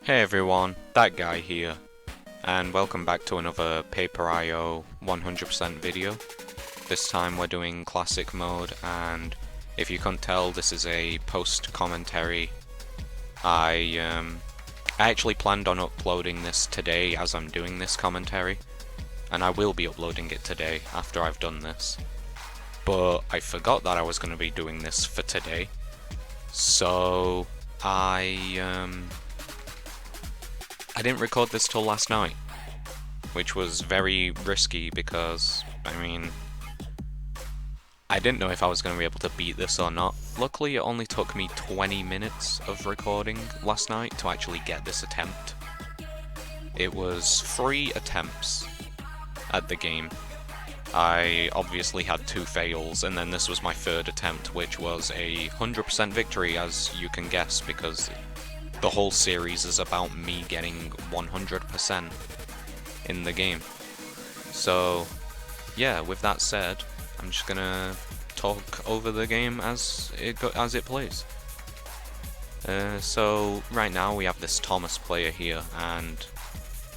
Hey everyone, ThatGuy here, and welcome back to another Paper.io 100% video. This time we're doing classic mode, and if you couldn't tell, this is a post-commentary. I actually planned on uploading this today as I'm doing this commentary, and I will be uploading it today after I've done this. But I forgot that I was going to be doing this for today, so I didn't record this till last night, which was very risky because, I didn't know if I was going to be able to beat this or not. Luckily, it only took me 20 minutes of recording last night to actually get this attempt. It was 3 attempts at the game. I obviously had 2 fails, and then this was my 3rd attempt, which was a 100% victory, as you can guess, because the whole series is about me getting 100% in the game. So, yeah, with that said, I'm just gonna talk over the game as it plays. So, right now we have this Thomas player here, and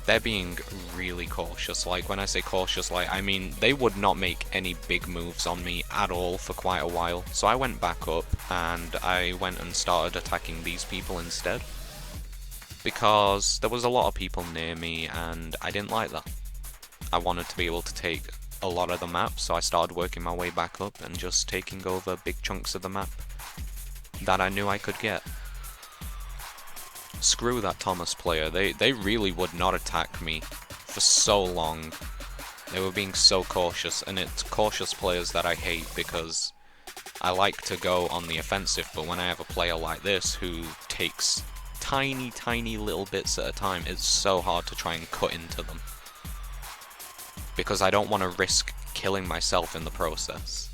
they're being really cautious. Like, when I say cautious, I mean they would not make any big moves on me at all for quite a while. So I went back up, and I went and started attacking these people instead, because there was a lot of people near me and I didn't like that. I wanted to be able to take a lot of the map, so I started working my way back up and just taking over big chunks of the map that I knew I could get. Screw that Thomas player, they really would not attack me for so long. They were being so cautious, and it's cautious players that I hate because I like to go on the offensive, but when I have a player like this who takes tiny little bits at a time, it's so hard to try and cut into them, because I don't want to risk killing myself in the process.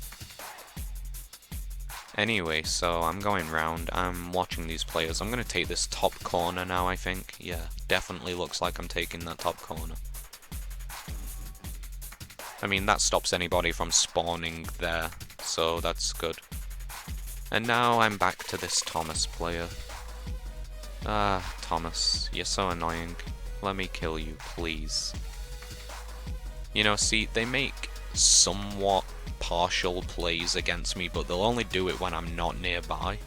Anyway, so I'm going round, I'm watching these players. I'm going to take this top corner now, I think. Yeah, definitely looks like I'm taking that top corner. I mean, that stops anybody from spawning there, so that's good. And now I'm back to this Thomas player. Ah, Thomas, you're so annoying. Let me kill you, please. You know, see, they make somewhat partial plays against me, but they'll only do it when I'm not nearby.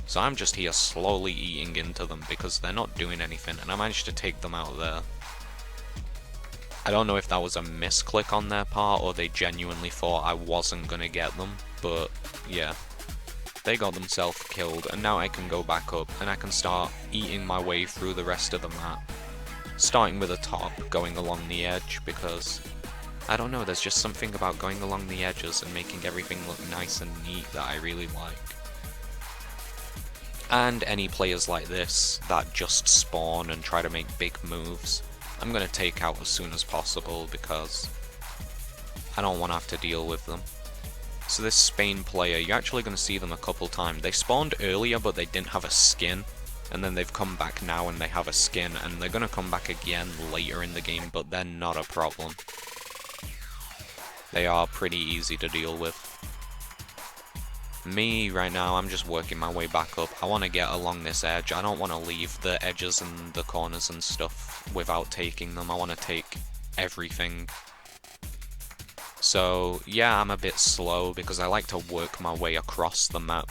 So I'm just here slowly eating into them because they're not doing anything, and I managed to take them out there. I don't know if that was a misclick on their part or they genuinely thought I wasn't gonna get them, but yeah. They got themselves killed, and now I can go back up and I can start eating my way through the rest of the map. Starting with the top, going along the edge, because I don't know, there's just something about going along the edges and making everything look nice and neat that I really like. And any players like this that just spawn and try to make big moves, I'm gonna take out as soon as possible because I don't want to have to deal with them. So this Spain player, you're actually going to see them a couple times. They spawned earlier, but they didn't have a skin, and then they've come back now and they have a skin, and they're going to come back again later in the game, but they're not a problem. They are pretty easy to deal with. Me, right now, I'm just working my way back up. I want to get along this edge. I don't want to leave the edges and the corners and stuff without taking them. I want to take everything. So, yeah, I'm a bit slow because I like to work my way across the map,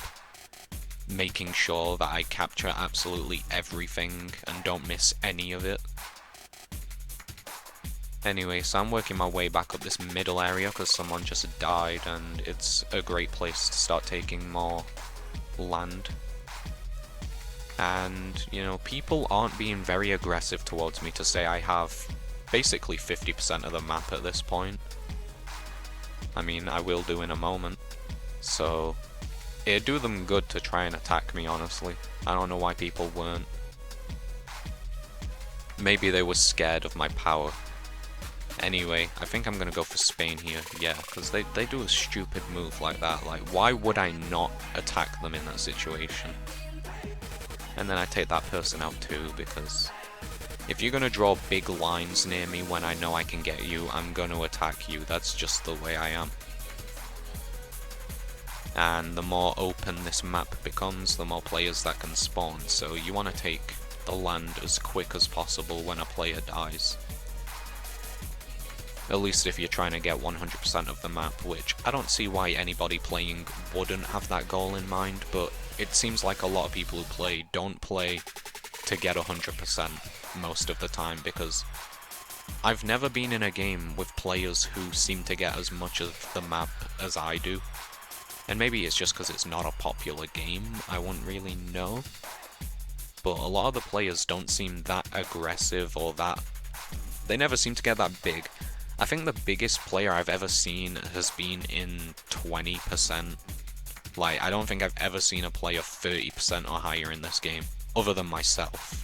making sure that I capture absolutely everything and don't miss any of it. Anyway, so I'm working my way back up this middle area because someone just died, and it's a great place to start taking more land. And, you know, people aren't being very aggressive towards me to say I have basically 50% of the map at this point. I mean, I will do in a moment. So, it'd do them good to try and attack me, honestly. I don't know why people weren't. Maybe they were scared of my power. Anyway, I think I'm gonna go for Spain here, yeah, because they do a stupid move like that. Like, why would I not attack them in that situation? And then I take that person out too, because if you're gonna draw big lines near me when I know I can get you, I'm gonna attack you. That's just the way I am. And the more open this map becomes, the more players that can spawn. So you want to take the land as quick as possible when a player dies. At least if you're trying to get 100% of the map, which I don't see why anybody playing wouldn't have that goal in mind, but it seems like a lot of people who play don't play to get 100% most of the time, because I've never been in a game with players who seem to get as much of the map as I do. And maybe it's just because it's not a popular game, I wouldn't really know. But a lot of the players don't seem that aggressive or that... They never seem to get that big. I think the biggest player I've ever seen has been in 20%. Like, I don't think I've ever seen a player 30% or higher in this game, other than myself.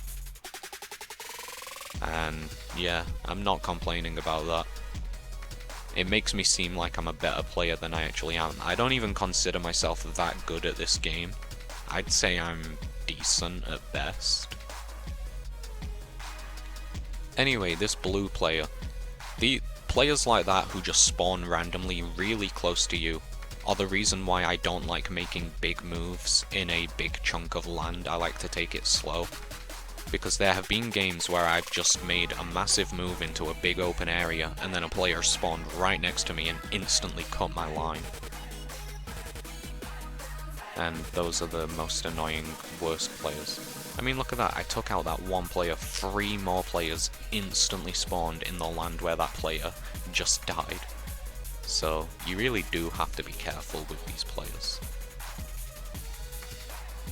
And yeah, I'm not complaining about that. It makes me seem like I'm a better player than I actually am. I don't even consider myself that good at this game. I'd say I'm decent at best. Anyway, this blue player. The players like that who just spawn randomly really close to you are the reason why I don't like making big moves in a big chunk of land. I like to take it slow. Because there have been games where I've just made a massive move into a big open area and then a player spawned right next to me and instantly cut my line. And those are the most annoying, worst players. I mean, look at that, I took out that one player, 3 more players instantly spawned in the land where that player just died. So, you really do have to be careful with these players.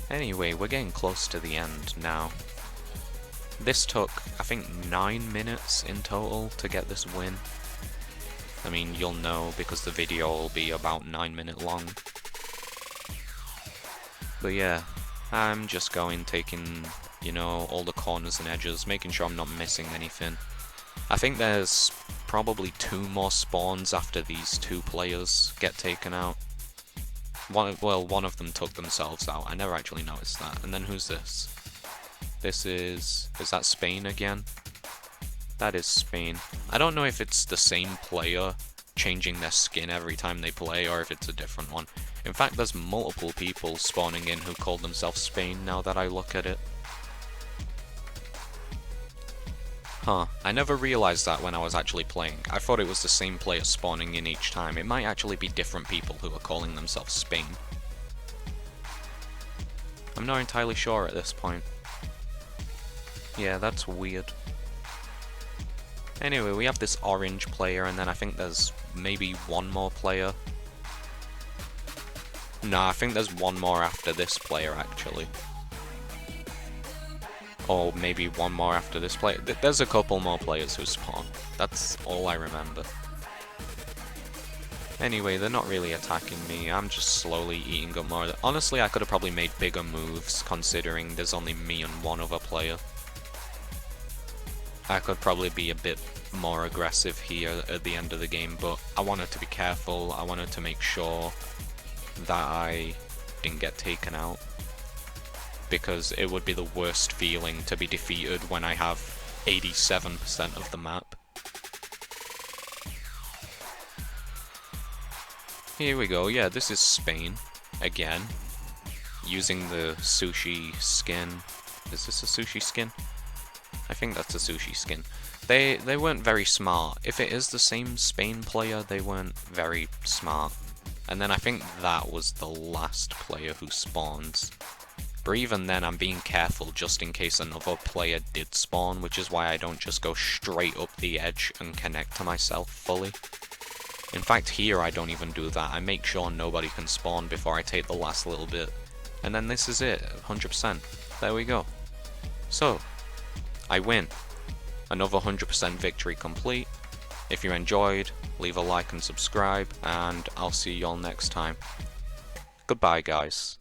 Anyway, we're getting close to the end now. This took, I think, 9 minutes in total to get this win. I mean, you'll know because the video will be about 9 minutes long. But yeah, I'm just taking, you know, all the corners and edges, making sure I'm not missing anything. I think there's probably 2 more spawns after these 2 players get taken out. One of them took themselves out, I never actually noticed that. And then who's this? This is that Spain again? That is Spain. I don't know if it's the same player changing their skin every time they play, or if it's a different one. In fact, there's multiple people spawning in who call themselves Spain now that I look at it. Huh, I never realized that when I was actually playing. I thought it was the same player spawning in each time. It might actually be different people who are calling themselves Spain. I'm not entirely sure at this point. Yeah, that's weird. Anyway, we have this orange player, and then I think there's maybe 1 more player. No, I think there's 1 more after this player, actually. Or maybe 1 more after this player. There's a couple more players who spawn. That's all I remember. Anyway, they're not really attacking me. I'm just slowly eating up more. Honestly, I could have probably made bigger moves, considering there's only me and 1 other player. I could probably be a bit more aggressive here at the end of the game, but I wanted to be careful. I wanted to make sure that I didn't get taken out, because it would be the worst feeling to be defeated when I have 87% of the map. Here we go, yeah, this is Spain, again, using the sushi skin. Is this a sushi skin? I think that's a sushi skin. They weren't very smart. If it is the same Spain player, they weren't very smart. And then I think that was the last player who spawns. But even then, I'm being careful just in case another player did spawn, which is why I don't just go straight up the edge and connect to myself fully. In fact, here I don't even do that. I make sure nobody can spawn before I take the last little bit. And then this is it, 100%. There we go. So, I win. Another 100% victory complete. If you enjoyed, leave a like and subscribe, and I'll see you all next time. Goodbye, guys.